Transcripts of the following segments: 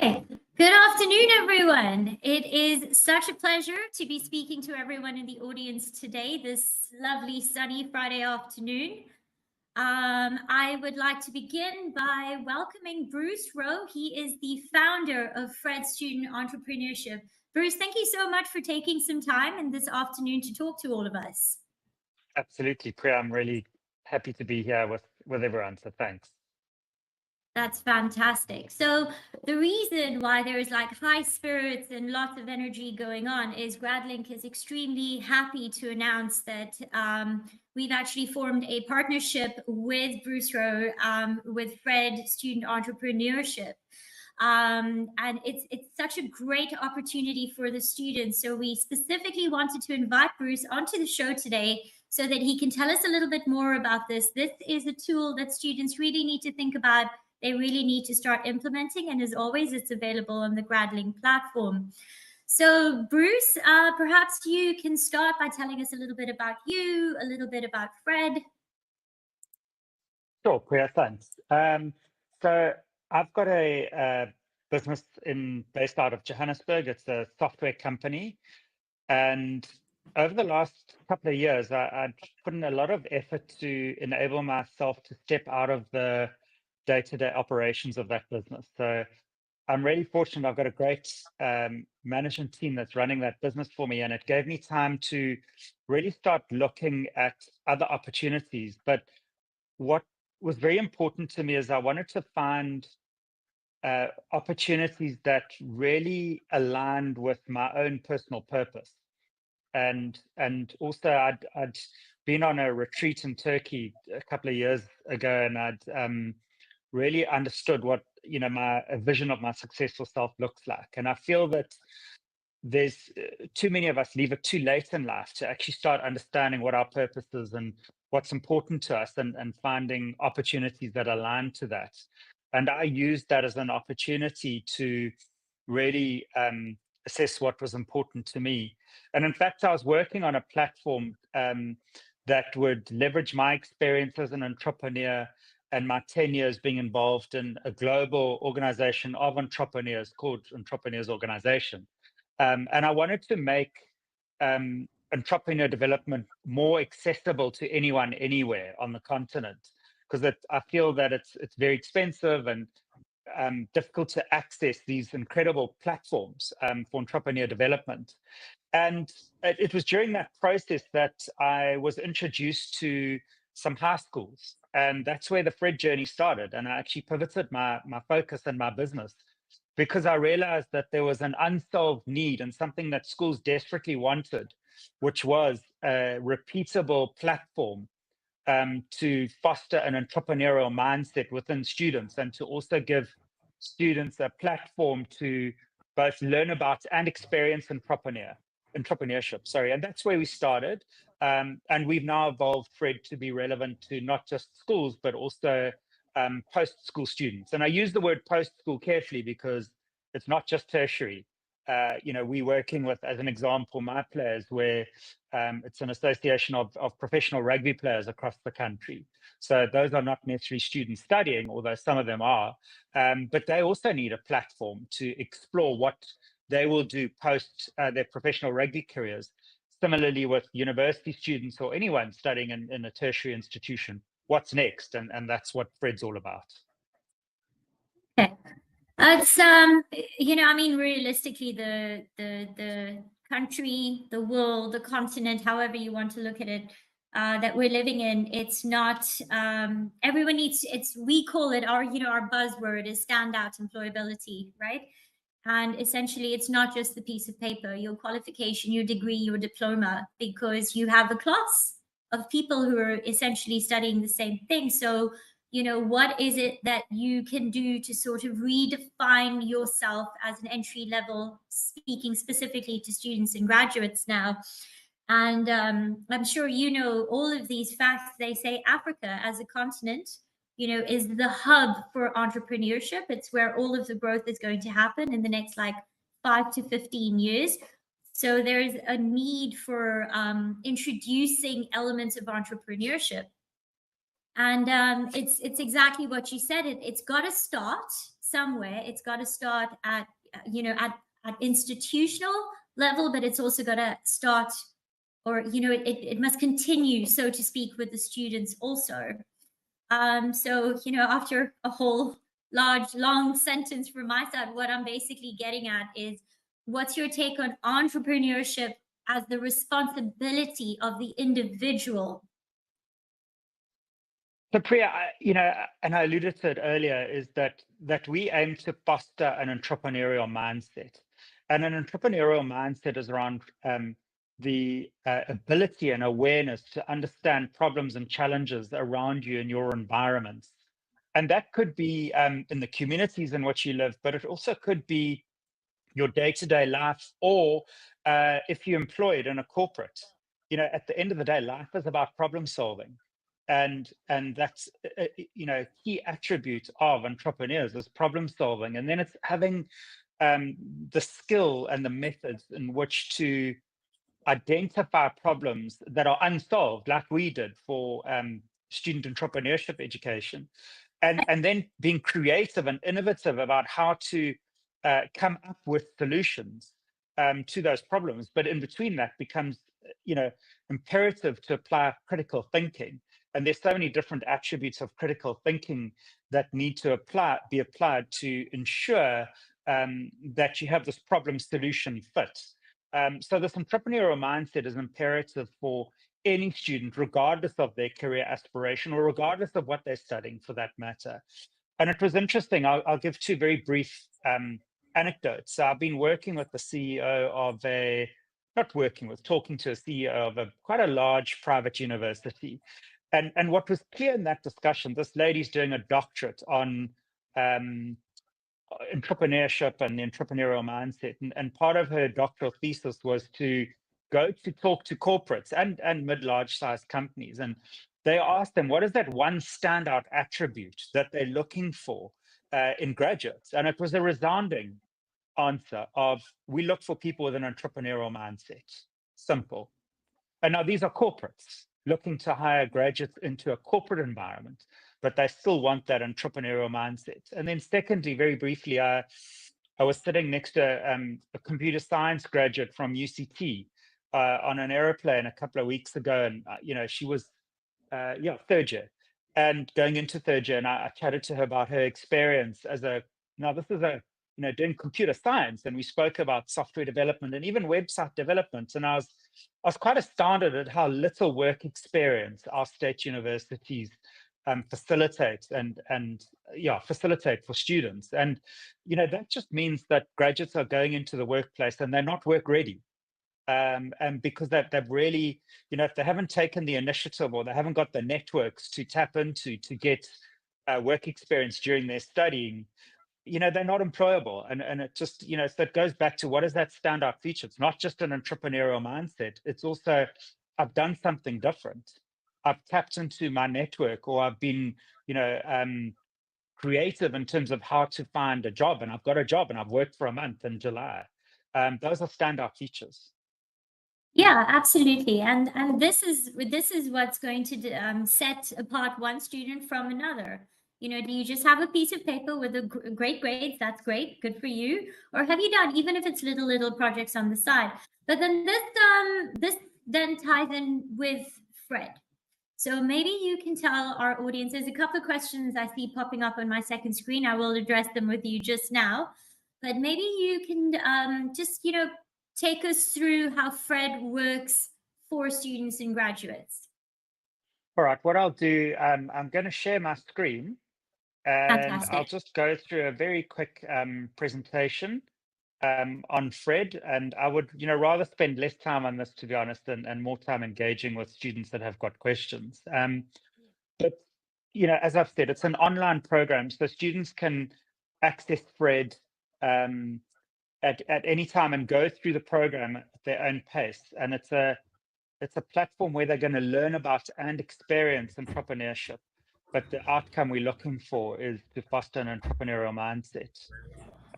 Hi, good afternoon, everyone. It is such a pleasure to be speaking to everyone in the audience today, this lovely sunny Friday afternoon. I would like to begin by welcoming Bruce Rowe. He is the founder of Fred Student Entrepreneurship. Bruce, thank you so much for taking some time in this afternoon to talk to all of us. Absolutely, Priya. I'm really happy to be here with everyone, so thanks. That's fantastic. So the reason why there is like high spirits and lots of energy going on is Gradlinc is extremely happy to announce that we've actually formed a partnership with Bruce Rowe with Fred Student Entrepreneurship. And it's such a great opportunity for the students. So we specifically wanted to invite Bruce onto the show today so that he can tell us a little bit more about this. This is a tool that students really need to think about. They really need to start implementing. And as always, it's available on the Gradlinc platform. So Bruce, perhaps you can start by telling us a little bit about you, a little bit about Fred. Sure, Priya, thanks. So I've got a business based out of Johannesburg. It's a software company. And over the last couple of years, I've put in a lot of effort to enable myself to step out of the day-to-day operations of that business. So I'm really fortunate. I've got a great management team that's running that business for me, and it gave me time to really start looking at other opportunities. But what was very important to me is I wanted to find opportunities that really aligned with my own personal purpose. And also I'd been on a retreat in Turkey a couple of years ago, and I'd really understood what my vision of my successful self looks like. And I feel that there's too many of us leave it too late in life to actually start understanding what our purpose is and what's important to us, and finding opportunities that align to that. And I used that as an opportunity to really assess what was important to me. And in fact, I was working on a platform that would leverage my experience as an entrepreneur and my 10 years being involved in a global organization of entrepreneurs called Entrepreneurs Organization. And I wanted to make entrepreneur development more accessible to anyone, anywhere on the continent, because I feel that it's very expensive and difficult to access these incredible platforms for entrepreneur development. And it was during that process that I was introduced to some high schools, and that's where the Fred journey started. And I actually pivoted my focus and my business because I realized that there was an unsolved need and something that schools desperately wanted, which was a repeatable platform to foster an entrepreneurial mindset within students, and to also give students a platform to both learn about and experience entrepreneurship. Sorry, and that's where we started. And we've now evolved Fred to be relevant to not just schools, but also post-school students. And I use the word post-school carefully because it's not just tertiary. We're working with, as an example, my players, where it's an association of professional rugby players across the country. So those are not necessarily students studying, although some of them are, but they also need a platform to explore what they will do post their professional rugby careers. Similarly, with university students or anyone studying in a tertiary institution, what's next? And that's what Fred's all about. Okay. It's realistically, the country, the world, the continent, however you want to look at it, that we're living in, it's not everyone needs, we call it our buzzword is standout employability, right? And essentially it's not just the piece of paper, your qualification, your degree, your diploma, because you have a class of people who are essentially studying the same thing. So what is it that you can do to sort of redefine yourself as an entry level, speaking specifically to students and graduates now? And I'm sure all of these facts. They say Africa as a continent, is the hub for entrepreneurship. It's where all of the growth is going to happen in the next 5 to 15 years. So there's a need for introducing elements of entrepreneurship. And it's exactly what you said. It's got to start somewhere. It's got to start at, at institutional level, but it's also got to start, or, it must continue, so to speak, with the students also. So, after a whole large, long sentence from my side, what I'm basically getting at is, what's your take on entrepreneurship as the responsibility of the individual? So Priya, and I alluded to it earlier, is that we aim to foster an entrepreneurial mindset, and an entrepreneurial mindset is around the ability and awareness to understand problems and challenges around you in your environments, and that could be in the communities in which you live, but it also could be your day-to-day life, or if you're employed in a corporate. At the end of the day, life is about problem solving, and that's key attribute of entrepreneurs is problem solving, and then it's having the skill and the methods in which to identify problems that are unsolved, like we did for student entrepreneurship education, and then being creative and innovative about how to come up with solutions to those problems. But in between that becomes, imperative to apply critical thinking. And there's so many different attributes of critical thinking that need to be applied to ensure that you have this problem solution fit. So this entrepreneurial mindset is imperative for any student, regardless of their career aspiration or regardless of what they're studying, for that matter. And it was interesting. I'll give two very brief anecdotes. So I've been working with the CEO of talking to a CEO of quite a large private university. And what was clear in that discussion, this lady's doing a doctorate on entrepreneurship and the entrepreneurial mindset. And part of her doctoral thesis was to go to talk to corporates and mid-large sized companies. And they asked them, what is that one standout attribute that they're looking for in graduates? And it was a resounding answer of, we look for people with an entrepreneurial mindset. Simple. And now these are corporates looking to hire graduates into a corporate environment, but they still want that entrepreneurial mindset. And then secondly, very briefly, I was sitting next to a computer science graduate from UCT on an airplane a couple of weeks ago. And, she was, third year and going into third year. And I chatted to her about her experience this is doing computer science. And we spoke about software development and even website development. And I was quite astounded at how little work experience our state universities facilitate for students. And that just means that graduates are going into the workplace and they're not work ready, and because they've really, if they haven't taken the initiative or they haven't got the networks to tap into to get work experience during their studying, they're not employable. And it just, so it goes back to, what is that standout feature? It's not just an entrepreneurial mindset. It's also, I've done something different. I've tapped into my network, or I've been, creative in terms of how to find a job. And I've got a job and I've worked for a month in July. Those are standout features. Yeah, absolutely. And this is what's going to set apart one student from another. Do you just have a piece of paper with a great grades? That's great, good for you. Or have you done, even if it's little projects on the side? But then this then ties in with Fred. So maybe you can tell our audience. There's a couple of questions I see popping up on my second screen. I will address them with you just now. But maybe you can just take us through how Fred works for students and graduates. All right, what I'll do, I'm going to share my screen, and I'll Fantastic. just go through a very quick presentation on Fred. And I would, rather spend less time on this, to be honest, and more time engaging with students that have got questions. But, as I've said, it's an online program, so students can access Fred at any time and go through the program at their own pace. And it's a platform where they're going to learn about and experience entrepreneurship. But the outcome we're looking for is to foster an entrepreneurial mindset.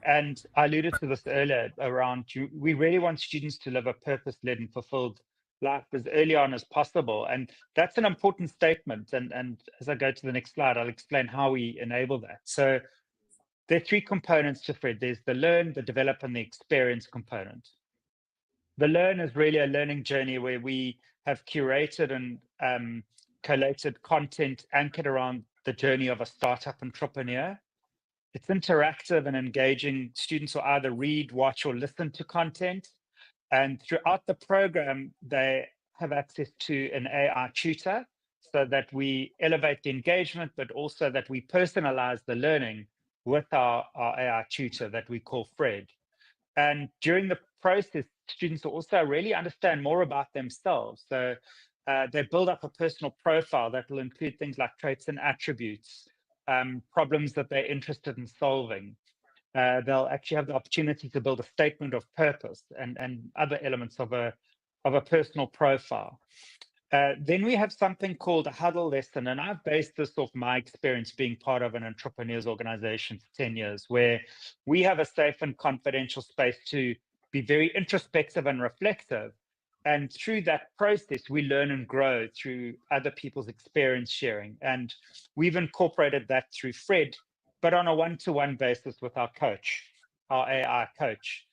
And I alluded to this earlier around, we really want students to live a purpose-led and fulfilled life as early on as possible. And that's an important statement. And as I go to the next slide, I'll explain how we enable that. So there are three components to Fred. There's the learn, the develop, and the experience component. The learn is really a learning journey where we have curated and collated content anchored around the journey of a startup entrepreneur. It's interactive and engaging. Students will either read, watch, or listen to content. And throughout the program, they have access to an AI tutor so that we elevate the engagement, but also that we personalize the learning with our AI tutor that we call Fred. And during the process, students will also really understand more about themselves. So they build up a personal profile that will include things like traits and attributes, problems that they're interested in solving. They'll actually have the opportunity to build a statement of purpose and other elements of a personal profile. Then we have something called a huddle lesson, and I've based this off my experience being part of an entrepreneurs organization for 10 years, where we have a safe and confidential space to be very introspective and reflective. And through that process, we learn and grow through other people's experience sharing. And we've incorporated that through Fred, but on a one-to-one basis with our coach, our AI coach.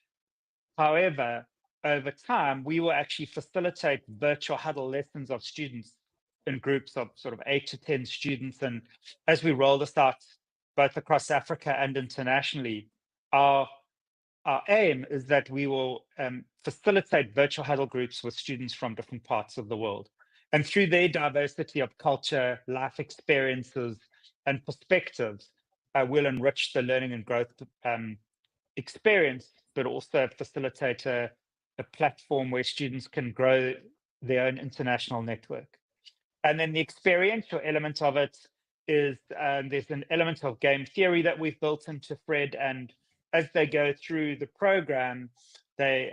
However, over time, we will actually facilitate virtual huddle lessons of students in groups of sort of 8 to 10 students. And as we roll this out both across Africa and internationally, our aim is that we will facilitate virtual huddle groups with students from different parts of the world. And through their diversity of culture, life experiences, and perspectives, we'll enrich the learning and growth experience, but also facilitate a platform where students can grow their own international network. And then the experiential element of it is there's an element of game theory that we've built into Fred. And as they go through the program, they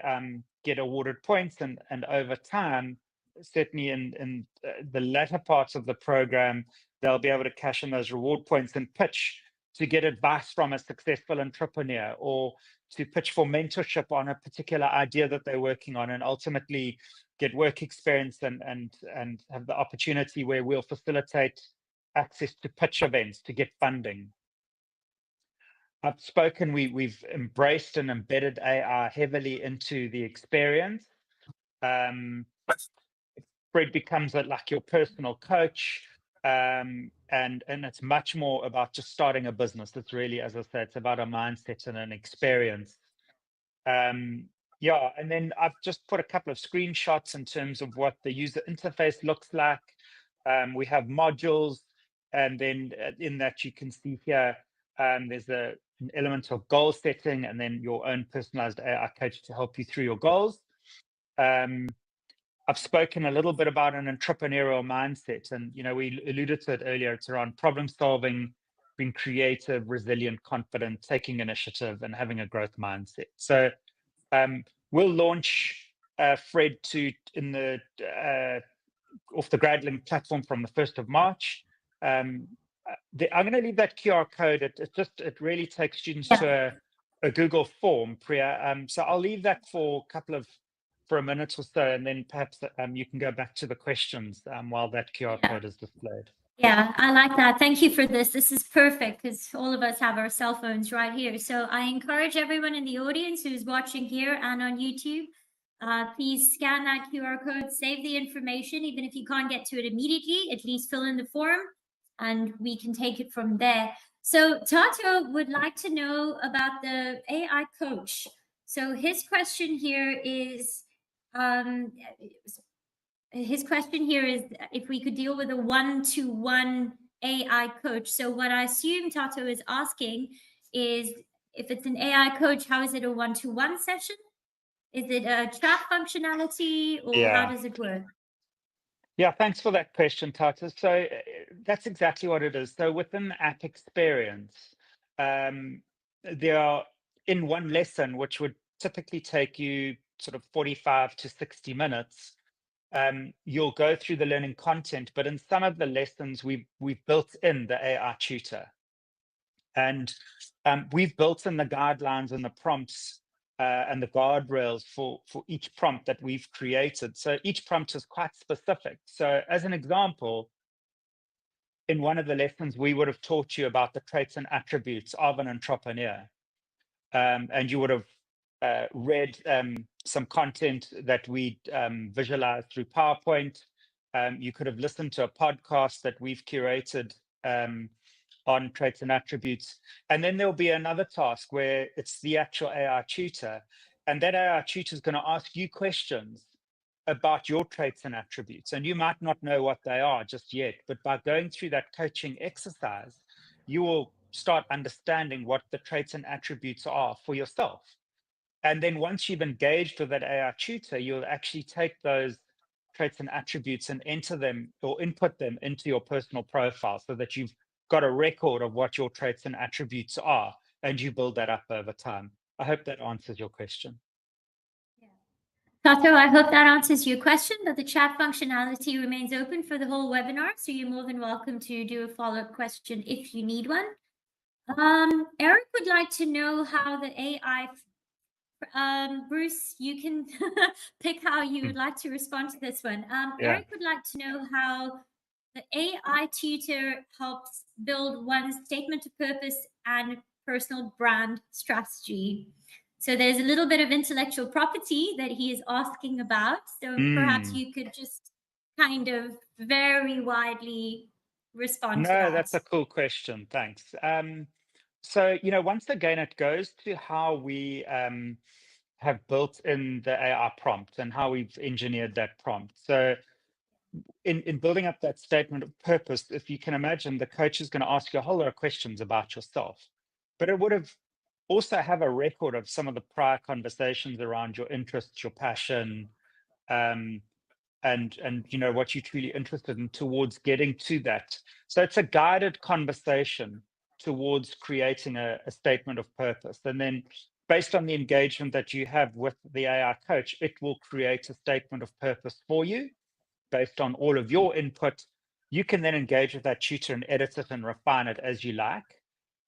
get awarded points. And over time, certainly in the latter parts of the program, they'll be able to cash in those reward points and pitch to get advice from a successful entrepreneur, or to pitch for mentorship on a particular idea that they're working on, and ultimately get work experience and have the opportunity where we'll facilitate access to pitch events to get funding. I've spoken, we've embraced and embedded AI heavily into the experience. Fred becomes like your personal coach. And it's much more about just starting a business. It's really, as I said, it's about a mindset and an experience. Yeah, and then I've just put a couple of screenshots in terms of what the user interface looks like. We have modules, and then in that you can see here, there's an element of goal setting, and then your own personalized AI coach to help you through your goals. I've spoken a little bit about an entrepreneurial mindset, and we alluded to it earlier. It's around problem solving, being creative, resilient, confident, taking initiative, and having a growth mindset. So we'll launch Fred off the Gradlinc platform from the 1st of March. I'm going to leave that QR code. It really takes students to a Google form, Priya. So I'll leave that for a minute or so, and then perhaps you can go back to the questions while that QR code is displayed. Yeah, I like that. Thank you for this. This is perfect because all of us have our cell phones right here. So I encourage everyone in the audience who's watching here and on YouTube, please scan that QR code, save the information. Even if you can't get to it immediately, at least fill in the form and we can take it from there. So Tato would like to know about the AI coach. So his question here is, if we could deal with a one-to-one AI coach. So what I assume Tato is asking is, if it's an AI coach, how is it a one-to-one session? Is it a chat functionality, or how does it work? Yeah, thanks for that question, Tato. So that's exactly what it is. So within the app experience, there are, in one lesson, which would typically take you sort of 45 to 60 minutes, you'll go through the learning content, but in some of the lessons, we've built in the AI tutor. And we've built in the guidelines and the prompts and the guardrails for each prompt that we've created. So each prompt is quite specific. So as an example, in one of the lessons, we would have taught you about the traits and attributes of an entrepreneur. And you would have read some content that we visualized through PowerPoint. You could have listened to a podcast that we've curated on traits and attributes. And then there'll be another task where it's the actual AI tutor. And that AI tutor is going to ask you questions about your traits and attributes. And you might not know what they are just yet, but by going through that coaching exercise, you will start understanding what the traits and attributes are for yourself. And then once you've engaged with that AI tutor, you'll actually take those traits and attributes and enter them or input them into your personal profile so that you've got a record of what your traits and attributes are, and you build that up over time. I hope that answers your question. Tato, I hope that answers your question, but the chat functionality remains open for the whole webinar, so you're more than welcome to do a follow-up question if you need one. Eric would like to know how the AI, Bruce, you can pick how you would like to respond to this one. Eric would like to know how the AI tutor helps build one's statement of purpose and personal brand strategy. So there's a little bit of intellectual property that he is asking about. So perhaps you could just kind of very widely respond to that. No, that's a cool question. Thanks. So, once again, it goes to how we have built in the AI prompt and how we've engineered that prompt. So in building up that statement of purpose, if you can imagine, the coach is going to ask you a whole lot of questions about yourself, but it would have also have a record of some of the prior conversations around your interests, your passion, and what you're truly interested in towards getting to that. So it's a guided conversation towards creating a statement of purpose. And then based on the engagement that you have with the AI coach, it will create a statement of purpose for you based on all of your input. You can then engage with that tutor and edit it and refine it as you like.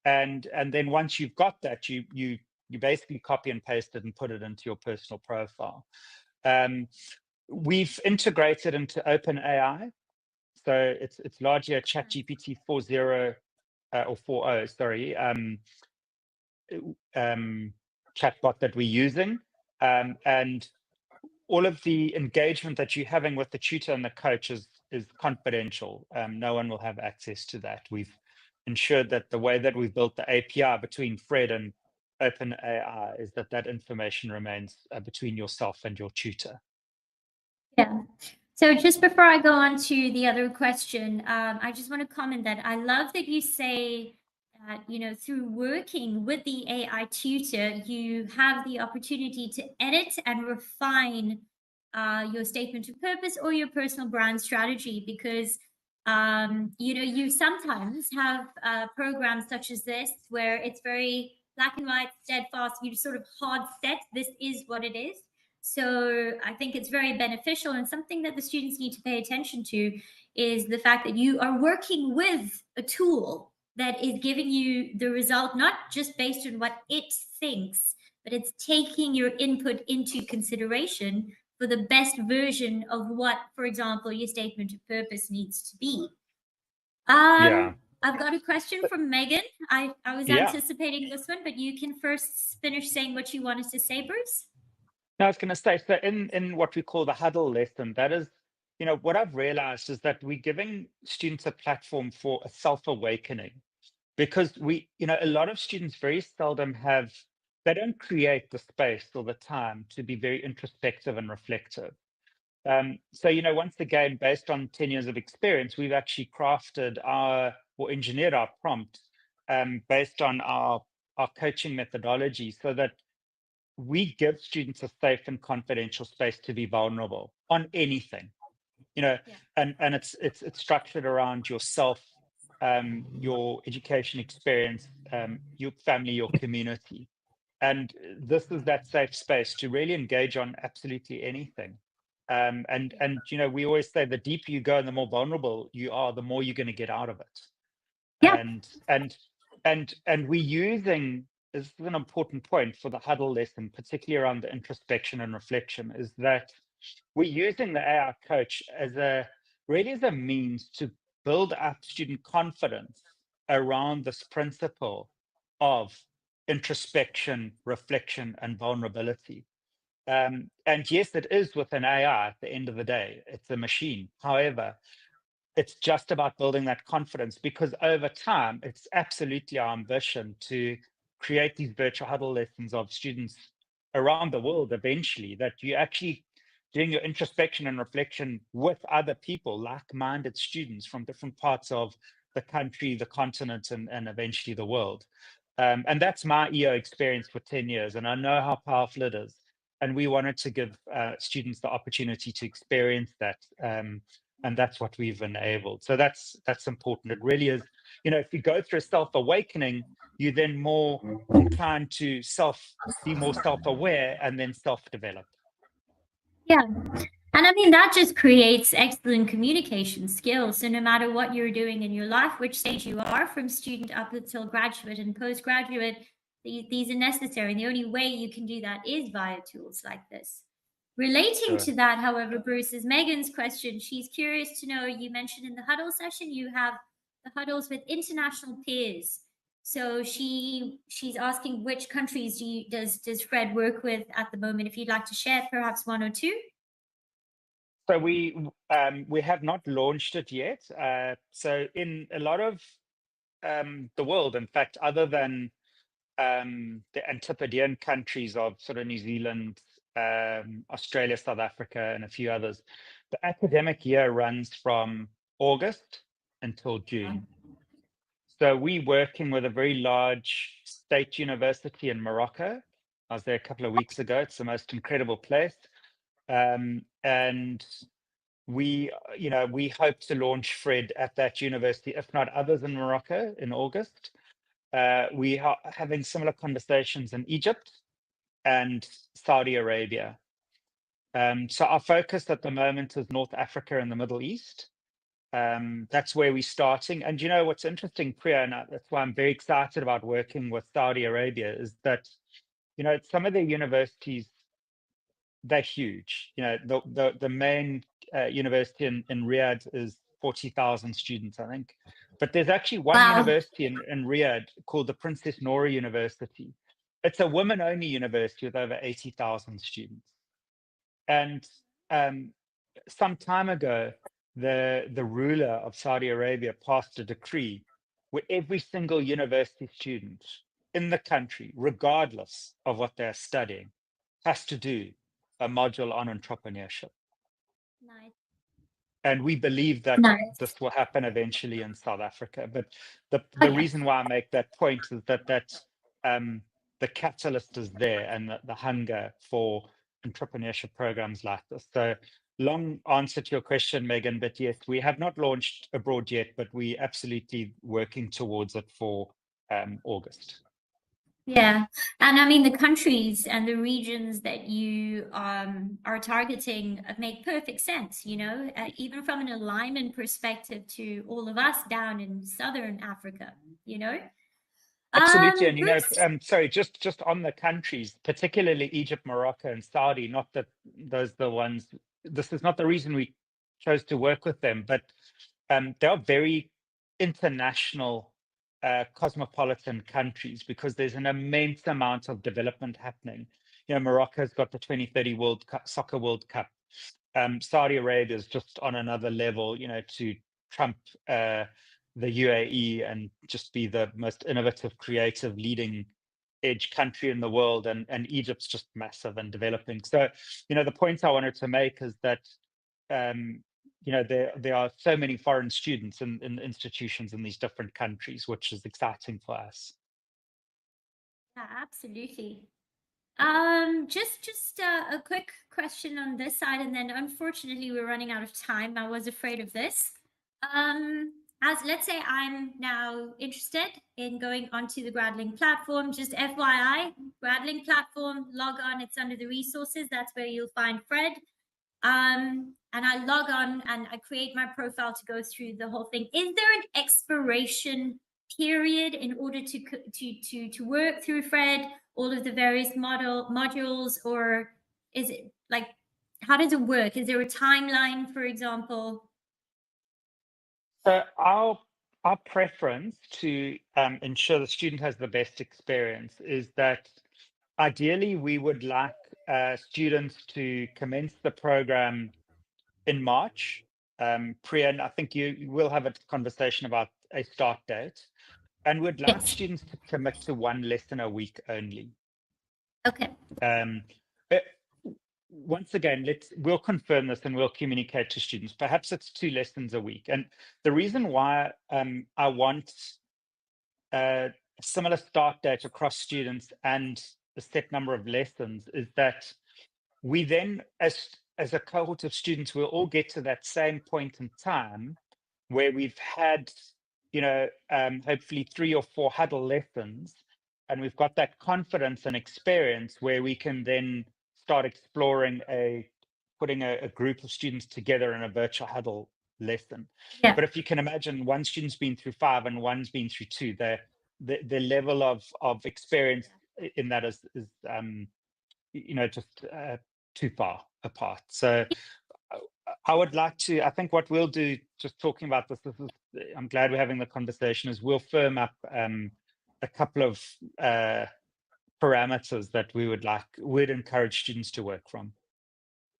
And then once you've got that, you basically copy and paste it and put it into your personal profile. We've integrated into OpenAI, so it's largely a ChatGPT 4.0 or 4.0, sorry, chatbot that we're using, and all of the engagement that you're having with the tutor and the coach is confidential. No one will have access to that. We've ensured that the way that we've built the API between Fred and OpenAI is that information remains between yourself and your tutor. Yeah. So just before I go on to the other question, I just want to comment that I love that you say that, through working with the AI tutor, you have the opportunity to edit and refine your statement of purpose or your personal brand strategy, because you sometimes have programs such as this where it's very black and white, steadfast. You sort of hard set, this is what it is. So I think it's very beneficial, and something that the students need to pay attention to is the fact that you are working with a tool that is giving you the result, not just based on what it thinks, but it's taking your input into consideration for the best version of what, for example, your statement of purpose needs to be. Yeah. I've got a question from Megan. I was anticipating this one, but you can first finish saying what you wanted to say, Bruce. No, I was going to say, so in what we call the huddle lesson, that is, what I've realized is that we're giving students a platform for a self-awakening, because a lot of students very seldom they don't create the space or the time to be very introspective and reflective. So, once again, based on 10 years of experience, we've actually crafted or engineered our prompt based on our coaching methodology so that we give students a safe and confidential space to be vulnerable on anything, and it's structured around yourself, your education experience, your family, your community. And this is that safe space to really engage on absolutely anything. And we always say the deeper you go and the more vulnerable you are, the more you're going to get out of it. And we're using, this is an important point for the huddle lesson, particularly around the introspection and reflection, is that we're using the AI coach really as a means to build up student confidence around this principle of introspection, reflection, and vulnerability. And yes, it is with an AI at the end of the day, it's a machine. However, it's just about building that confidence, because over time, it's absolutely our ambition to create these virtual huddle lessons of students around the world eventually, that you actually doing your introspection and reflection with other people, like-minded students from different parts of the country, the continent, and eventually the world. And that's my EO experience for 10 years, and I know how powerful it is. And we wanted to give students the opportunity to experience that. And that's what we've enabled. So that's important. It really is, if you go through a self-awakening, you're then more inclined to be more self-aware and then self-develop. Yeah. And I mean, that just creates excellent communication skills. So no matter what you're doing in your life, which stage you are, from student up until graduate and postgraduate, these are necessary. And the only way you can do that is via tools like this. Relating to that, however, Bruce, is Megan's question. She's curious to know, you mentioned in the huddle session, you have the huddles with international peers. So she's asking, which countries does Fred work with at the moment? If you'd like to share perhaps one or two. So we have not launched it yet. So in a lot of the world, in fact, other than the Antipodean countries of sort of New Zealand, Australia, South Africa, and a few others, the academic year runs from August until June. So we're working with a very large state university in Morocco. I was there a couple of weeks ago. It's the most incredible place. And we hope to launch Fred at that university, if not others in Morocco, in August. We are having similar conversations in Egypt and Saudi Arabia. So our focus at the moment is North Africa and the Middle East. That's where we're starting. And what's interesting, Priya, and that's why I'm very excited about working with Saudi Arabia, is that some of their universities, they're huge. The main university in Riyadh is 40,000 students, I think. But there's actually one university in Riyadh called the Princess Noor University. It's a women-only university with over 80,000 students. And some time ago, the ruler of Saudi Arabia passed a decree where every single university student in the country, regardless of what they're studying, has to do a module on entrepreneurship. Nice. And we believe that this will happen eventually in South Africa. But the reason why I make that point is that the catalyst is there, and the hunger for entrepreneurship programs like this. So long answer to your question, Megan, but yes, we have not launched abroad yet, but we absolutely working towards it for August. Yeah. And I mean, the countries and the regions that you are targeting make perfect sense, even from an alignment perspective to all of us down in Southern Africa, Absolutely. And, Bruce? sorry, just on the countries, particularly Egypt, Morocco, and Saudi, not that those are the ones, this is not the reason we chose to work with them, but they are very international, cosmopolitan countries, because there's an immense amount of development happening. Morocco's got the 2030 Soccer World Cup. Saudi Arabia is just on another level, to trump the UAE and just be the most innovative, creative, leading edge country in the world. And Egypt's just massive and developing. So, the point I wanted to make is that there are so many foreign students in institutions in these different countries, which is exciting for us. Yeah, absolutely. Just a quick question on this side, and then unfortunately we're running out of time. I was afraid of this. As let's say I'm now interested in going onto the Gradlinc platform, just FYI, Gradlinc platform, log on, it's under the resources. That's where you'll find Fred. And I log on and I create my profile to go through the whole thing. Is there an expiration period in order to work through Fred, all of the various modules, or is it like, how does it work? Is there a timeline, for example? So our preference to ensure the student has the best experience is that ideally we would like students to commence the program in March. And I think you will have a conversation about a start date, and we'd like Yes. students to commit to one lesson a week only. Okay. Um, but once again, we'll confirm this and we'll communicate to students. Perhaps it's 2 lessons a week. And the reason why I want a similar start date across students and a set number of lessons is that we then, as a cohort of students, we'll all get to that same point in time where we've had, hopefully 3 or 4 huddle lessons, and we've got that confidence and experience where we can then start exploring putting a group of students together in a virtual huddle lesson. Yeah. But if you can imagine, one student's been through 5 and one's been through 2, the level of experience in that is just too far apart. So I would like to, I think what we'll do, just talking about this is, I'm glad we're having the conversation, is we'll firm up a couple of parameters that we'd encourage students to work from.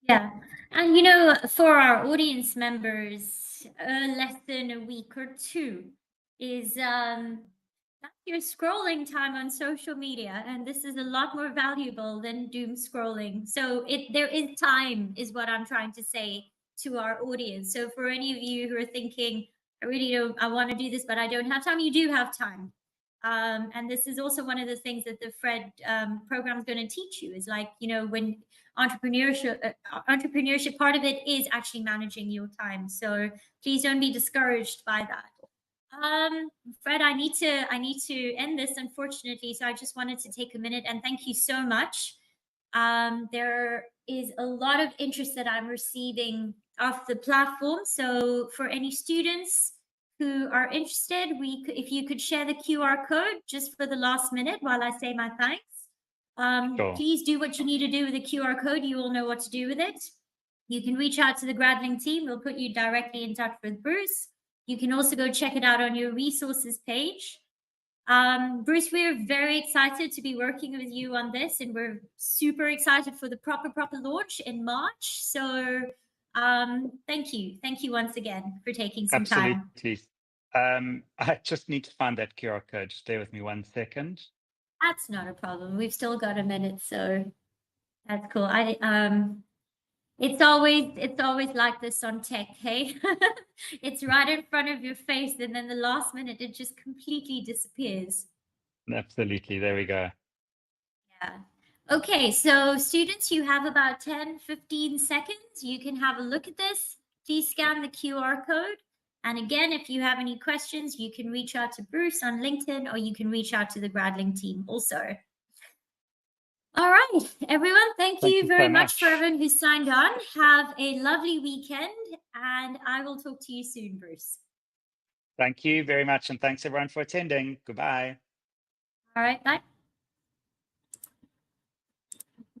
Yeah. And, for our audience members, less than a week or 2 is that's your scrolling time on social media. And this is a lot more valuable than doom scrolling. So there is time, is what I'm trying to say to our audience. So for any of you who are thinking, I want to do this, but I don't have time, you do have time. And this is also one of the things that the Fred program is going to teach you is like, when entrepreneurship part of it is actually managing your time. So please don't be discouraged by that. Fred, I need to end this, unfortunately. So I just wanted to take a minute and thank you so much. There is a lot of interest that I'm receiving off the platform. So for any students who are interested, if you could share the QR code just for the last minute while I say my thanks. Sure. Please do what you need to do with the QR code. You all know what to do with it. You can reach out to the Gradlinc team. We'll put you directly in touch with Bruce. You can also go check it out on your resources page. Bruce, we're very excited to be working with you on this, and we're super excited for the proper launch in March. So thank you once again for taking some time. Absolutely. I just need to find that QR code. Stay with me 1 second. That's not a problem. We've still got a minute, so that's cool. It's always like this on tech, hey? It's right in front of your face, and then the last minute it just completely disappears. Absolutely. There we go. Yeah. Okay, so students, you have about 10-15 seconds. You can have a look at this. Please scan the QR code. And again, if you have any questions, you can reach out to Bruce on LinkedIn, or you can reach out to the Gradlinc team also. All right, everyone, thank you very much for everyone who signed on. Have a lovely weekend, and I will talk to you soon, Bruce. Thank you very much, and thanks everyone for attending. Goodbye. All right, bye.